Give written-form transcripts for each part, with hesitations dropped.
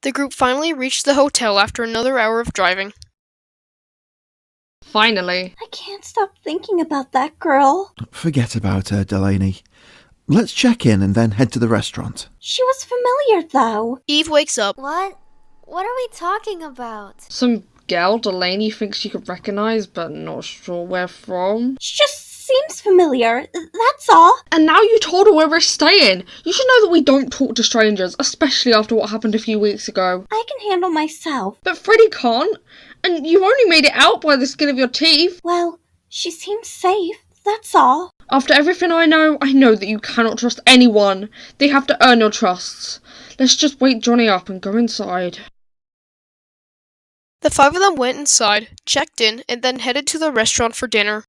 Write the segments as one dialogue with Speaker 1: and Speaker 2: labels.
Speaker 1: The group finally reached the hotel after another hour of driving.
Speaker 2: Finally.
Speaker 3: I can't stop thinking about that girl.
Speaker 4: Forget about her, Delaney. Let's check in and then head to the restaurant.
Speaker 3: She was familiar, though.
Speaker 1: Eve wakes up.
Speaker 5: What? What are we talking about?
Speaker 2: Some girl Delaney thinks she could recognize, but not sure where from.
Speaker 3: She just seems familiar, that's all.
Speaker 2: And now you told her where we're staying. You should know that we don't talk to strangers, especially after what happened a few weeks ago.
Speaker 3: I can handle myself.
Speaker 2: But Freddie can't. And you only made it out by the skin of your teeth.
Speaker 3: Well, she seems safe, that's all.
Speaker 2: After everything I know that you cannot trust anyone. They have to earn your trusts. Let's just wake Johnny up and go inside.
Speaker 1: The five of them went inside, checked in, and then headed to the restaurant for dinner.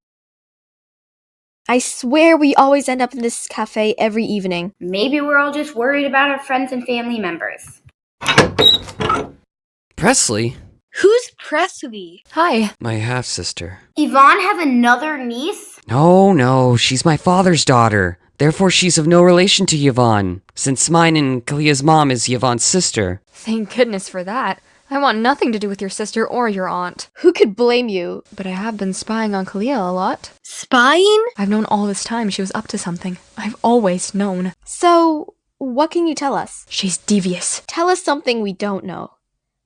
Speaker 6: I swear we always end up in this cafe every evening.
Speaker 7: Maybe we're all just worried about our friends and family members.
Speaker 8: Presley?
Speaker 9: Who's Presley?
Speaker 6: Hi.
Speaker 8: My half-sister.
Speaker 7: Yvonne has another niece?
Speaker 8: No, she's my father's daughter. Therefore, she's of no relation to Yvonne, since mine and Kalia's mom is Yvonne's sister.
Speaker 10: Thank goodness for that. I want nothing to do with your sister or your aunt.
Speaker 6: Who could blame you?
Speaker 10: But I have been spying on Kalia a lot.
Speaker 9: Spying?
Speaker 10: I've known all this time she was up to something. I've always known.
Speaker 6: So, what can you tell us?
Speaker 10: She's devious.
Speaker 6: Tell us something we don't know.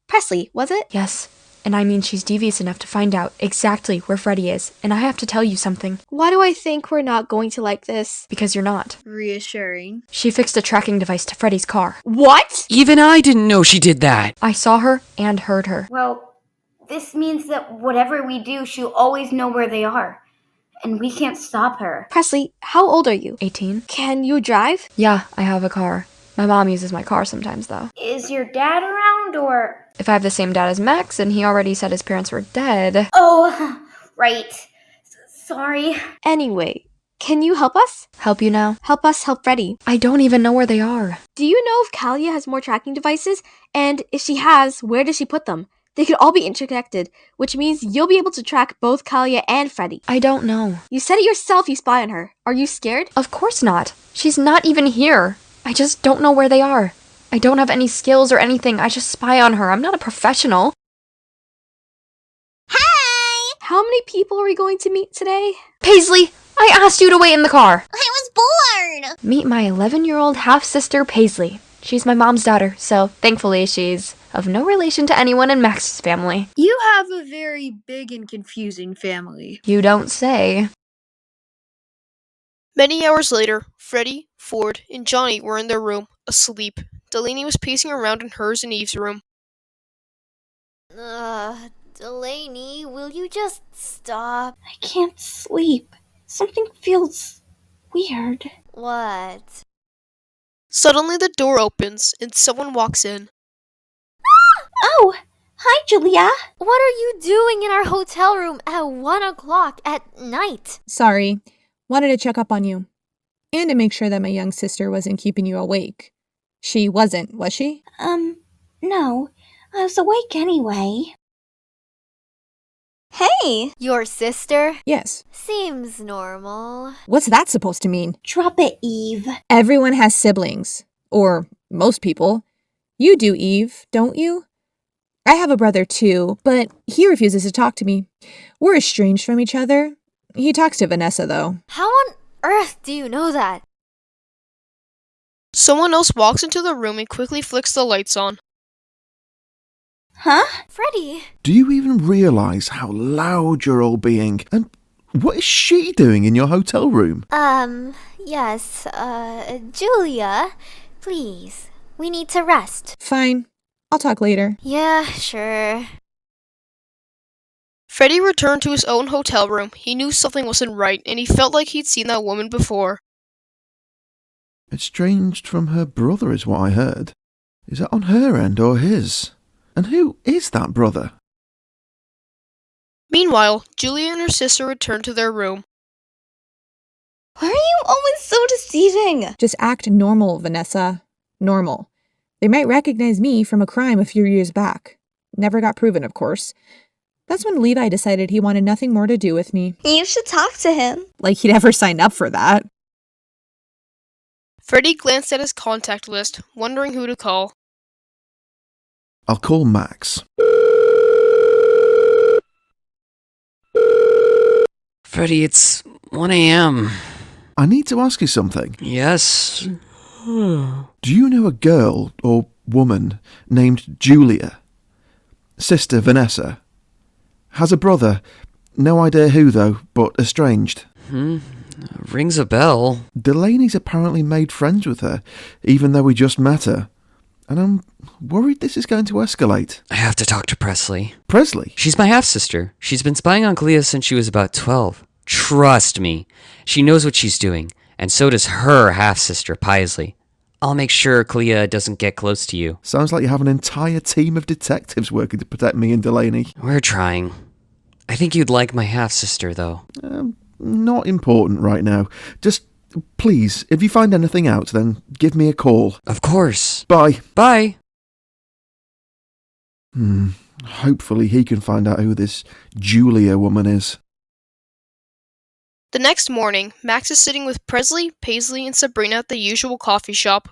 Speaker 6: Presley, was it?
Speaker 10: Yes. And I mean she's devious enough to find out exactly where Freddie is. And I have to tell you something.
Speaker 6: Why do I think we're not going to like this?
Speaker 10: Because you're not.
Speaker 9: Reassuring.
Speaker 10: She fixed a tracking device to Freddie's car.
Speaker 6: What?
Speaker 8: Even I didn't know she did that.
Speaker 10: I saw her and heard her.
Speaker 7: Well, this means that whatever we do, she'll always know where they are. And we can't stop her.
Speaker 6: Presley, how old are you?
Speaker 10: 18.
Speaker 6: Can you drive?
Speaker 10: Yeah, I have a car. My mom uses my car sometimes, though.
Speaker 7: Is your dad around, or...?
Speaker 10: If I have the same dad as Max, and he already said his parents were dead.
Speaker 7: Oh, right. Sorry.
Speaker 6: Anyway, can you help us?
Speaker 10: Help you now?
Speaker 6: Help us help Freddie.
Speaker 10: I don't even know where they are.
Speaker 6: Do you know if Kalia has more tracking devices? And if she has, where does she put them? They could all be interconnected, which means you'll be able to track both Kalia and Freddie.
Speaker 10: I don't know.
Speaker 6: You said it yourself you spy on her. Are you scared?
Speaker 10: Of course not. She's not even here. I just don't know where they are. I don't have any skills or anything. I just spy on her. I'm not a professional.
Speaker 5: Hi!
Speaker 6: How many people are we going to meet today?
Speaker 10: Paisley, I asked you to wait in the car.
Speaker 5: I was bored!
Speaker 10: Meet my 11-year-old half-sister, Paisley. She's my mom's daughter, so thankfully she's of no relation to anyone in Max's family.
Speaker 9: You have a very big and confusing family.
Speaker 10: You don't say.
Speaker 1: Many hours later, Freddie, Ford, and Johnny were in their room, asleep. Delaney was pacing around in hers and Eve's room.
Speaker 5: Delaney, will you just stop?
Speaker 3: I can't sleep. Something feels weird.
Speaker 5: What?
Speaker 1: Suddenly the door opens, and someone walks in.
Speaker 3: Oh, hi, Julia.
Speaker 5: What are you doing in our hotel room at 1 o'clock at night?
Speaker 11: Sorry. Wanted to check up on you. And to make sure that my young sister wasn't keeping you awake. She wasn't, was she?
Speaker 3: No. I was awake anyway.
Speaker 6: Hey!
Speaker 5: Your sister?
Speaker 11: Yes.
Speaker 5: Seems normal.
Speaker 11: What's that supposed to mean?
Speaker 3: Drop it, Eve.
Speaker 11: Everyone has siblings. Or most people. You do, Eve, don't you? I have a brother too, but he refuses to talk to me. We're estranged from each other. He talks to Vanessa, though.
Speaker 5: How on earth do you know that?
Speaker 1: Someone else walks into the room and quickly flicks the lights on.
Speaker 3: Huh?
Speaker 5: Freddie?
Speaker 4: Do you even realise how loud you're all being? And what is she doing in your hotel room?
Speaker 5: Yes, Julia, please. We need to rest.
Speaker 11: Fine. I'll talk later.
Speaker 5: Yeah, sure.
Speaker 1: Freddie returned to his own hotel room. He knew something wasn't right, and he felt like he'd seen that woman before.
Speaker 4: Estranged from her brother is what I heard. Is that on her end or his? And who is that brother?
Speaker 1: Meanwhile, Julia and her sister returned to their room.
Speaker 6: Why are you always so deceiving?
Speaker 11: Just act normal, Vanessa. Normal. They might recognize me from a crime a few years back. Never got proven, of course. That's when Levi decided he wanted nothing more to do with me.
Speaker 6: You should talk to him.
Speaker 11: Like he'd ever signed up for that.
Speaker 1: Freddie glanced at his contact list, wondering who to call.
Speaker 4: I'll call Max.
Speaker 8: Freddie, it's 1 a.m.
Speaker 4: I need to ask you something.
Speaker 8: Yes?
Speaker 4: Do you know a girl or woman named Julia? Sister Vanessa. Has a brother. No idea who though, but estranged.
Speaker 8: Rings a bell.
Speaker 4: Delaney's apparently made friends with her, even though we just met her. And I'm worried this is going to escalate.
Speaker 8: I have to talk to Presley.
Speaker 4: Presley?
Speaker 8: She's my half-sister. She's been spying on Clea since she was about 12. Trust me. She knows what she's doing. And so does her half-sister, Presley. I'll make sure Clea doesn't get close to you.
Speaker 4: Sounds like you have an entire team of detectives working to protect me and Delaney.
Speaker 8: We're trying. I think you'd like my half-sister, though.
Speaker 4: Not important right now. Just, please, if you find anything out, then give me a call.
Speaker 8: Of course.
Speaker 4: Bye.
Speaker 8: Bye.
Speaker 4: Hopefully he can find out who this Julia woman is.
Speaker 1: The next morning, Max is sitting with Presley, Paisley, and Sabrina at the usual coffee shop.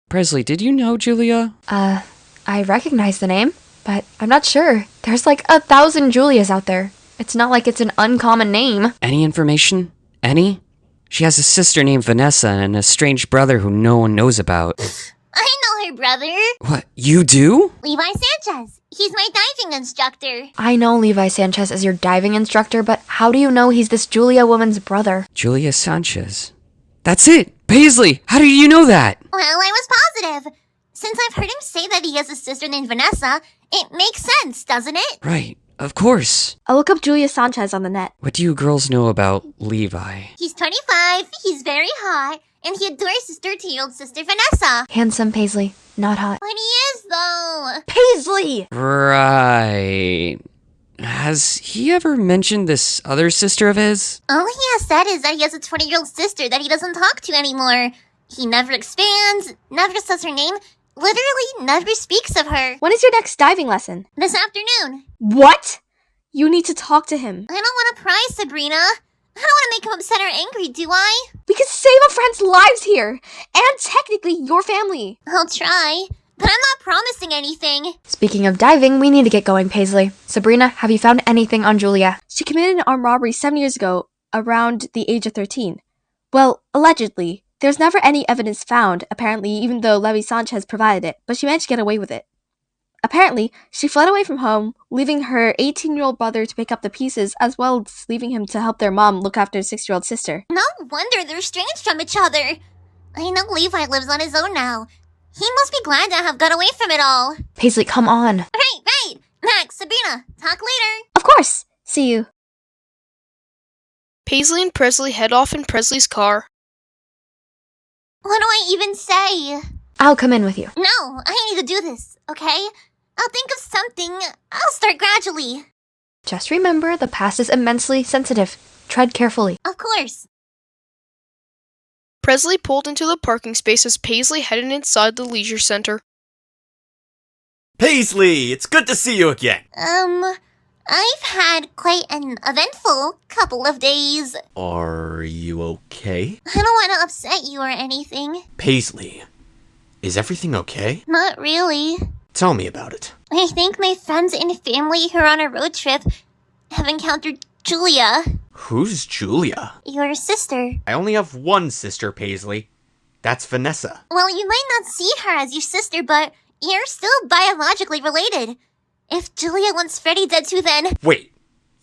Speaker 8: Presley, did you know Julia?
Speaker 10: I recognize the name, but I'm not sure. There's like 1,000 Julias out there. It's not like it's an uncommon name.
Speaker 8: Any information? Any? She has a sister named Vanessa and a strange brother who no one knows about.
Speaker 12: I know her brother.
Speaker 8: What, you do?
Speaker 12: Levi Sanchez. He's my diving instructor.
Speaker 10: I know Levi Sanchez is your diving instructor, but how do you know he's this Julia woman's brother?
Speaker 8: Julia Sanchez. That's it! Paisley, how do you know that?
Speaker 12: Well, I was positive. Since I've heard him say that he has a sister named Vanessa, it makes sense, doesn't it?
Speaker 8: Right, of course.
Speaker 6: I'll look up Julia Sanchez on the net.
Speaker 8: What do you girls know about Levi?
Speaker 12: He's 25, he's very hot, and he adores his 13-year-old sister Vanessa.
Speaker 10: Handsome, Paisley. Not hot.
Speaker 12: But he is, though.
Speaker 10: Paisley!
Speaker 8: Right. Has he ever mentioned this other sister of his?
Speaker 12: All he has said is that he has a 20-year-old sister that he doesn't talk to anymore. He never expands, never says her name, literally never speaks of her.
Speaker 6: When is your next diving lesson?
Speaker 12: This afternoon.
Speaker 6: What? You need to talk to him.
Speaker 12: I don't want to pry, Sabrina. I don't want to make him upset or angry, do I?
Speaker 6: We can save a friend's lives here, and technically your family.
Speaker 12: I'll try, but I'm not promising anything.
Speaker 10: Speaking of diving, we need to get going, Paisley. Sabrina, have you found anything on Julia?
Speaker 6: She committed an armed robbery 7 years ago, around the age of 13. Well, allegedly. There's never any evidence found, apparently, even though Levi Sanchez provided it, but she managed to get away with it. Apparently, she fled away from home, leaving her 18-year-old brother to pick up the pieces, as well as leaving him to help their mom look after his 6-year-old sister.
Speaker 12: No wonder they're estranged from each other. I know Levi lives on his own now. He must be glad to have got away from it all.
Speaker 10: Paisley, come on.
Speaker 12: Right. Max, Sabrina, talk later.
Speaker 6: Of course. See you.
Speaker 1: Paisley and Presley head off in Presley's car.
Speaker 12: What do I even say?
Speaker 10: I'll come in with you.
Speaker 12: No, I need to do this, okay? I'll think of something. I'll start gradually.
Speaker 10: Just remember, the past is immensely sensitive. Tread carefully.
Speaker 12: Of course.
Speaker 1: Presley pulled into the parking space as Paisley headed inside the leisure center.
Speaker 13: Paisley, it's good to see you again.
Speaker 12: I've had quite an eventful couple of days.
Speaker 13: Are you okay?
Speaker 12: I don't want to upset you or anything.
Speaker 13: Paisley, is everything okay?
Speaker 12: Not really.
Speaker 13: Tell me about it.
Speaker 12: I think my friends and family who are on a road trip have encountered Julia.
Speaker 13: Who's Julia?
Speaker 12: Your sister.
Speaker 13: I only have one sister, Paisley. That's Vanessa.
Speaker 12: Well, you might not see her as your sister, but you're still biologically related. If Julia wants Freddie dead too, then...
Speaker 13: Wait,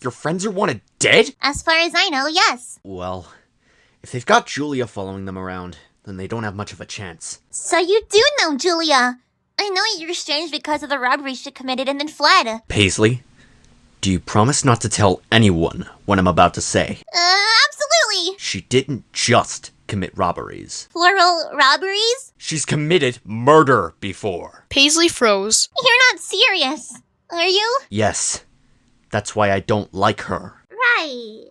Speaker 13: your friends are wanted dead?
Speaker 12: As far as I know, yes.
Speaker 13: Well, if they've got Julia following them around, then they don't have much of a chance.
Speaker 12: So you do know Julia. I know you're estranged because of the robbery she committed and then fled.
Speaker 13: Paisley, do you promise not to tell anyone what I'm about to say?
Speaker 12: Absolutely.
Speaker 13: She didn't just commit robberies.
Speaker 12: Plural robberies?
Speaker 13: She's committed murder before.
Speaker 1: Paisley froze.
Speaker 12: You're not serious, are you?
Speaker 13: Yes. That's why I don't like her.
Speaker 12: Right.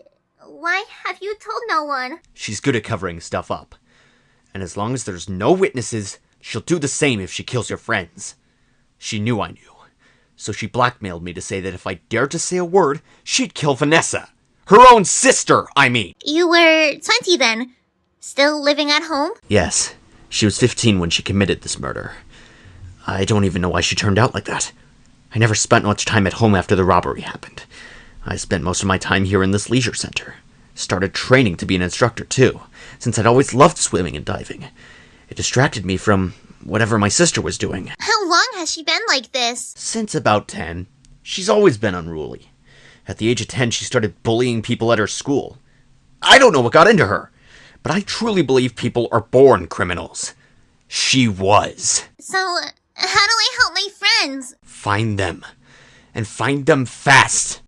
Speaker 12: Why have you told no one?
Speaker 13: She's good at covering stuff up. And as long as there's no witnesses, she'll do the same if she kills your friends. She knew I knew. So she blackmailed me to say that if I dared to say a word, she'd kill Vanessa. Her own sister, I mean.
Speaker 12: You were 20 then. Still living at home?
Speaker 13: Yes. She was 15 when she committed this murder. I don't even know why she turned out like that. I never spent much time at home after the robbery happened. I spent most of my time here in this leisure center. Started training to be an instructor too, since I'd always loved swimming and diving. It distracted me from whatever my sister was doing.
Speaker 12: How long has she been like this?
Speaker 13: Since about 10. She's always been unruly. At the age of 10, she started bullying people at her school. I don't know what got into her, but I truly believe people are born criminals. She was.
Speaker 12: So, how do I help my friends?
Speaker 13: Find them. And find them fast.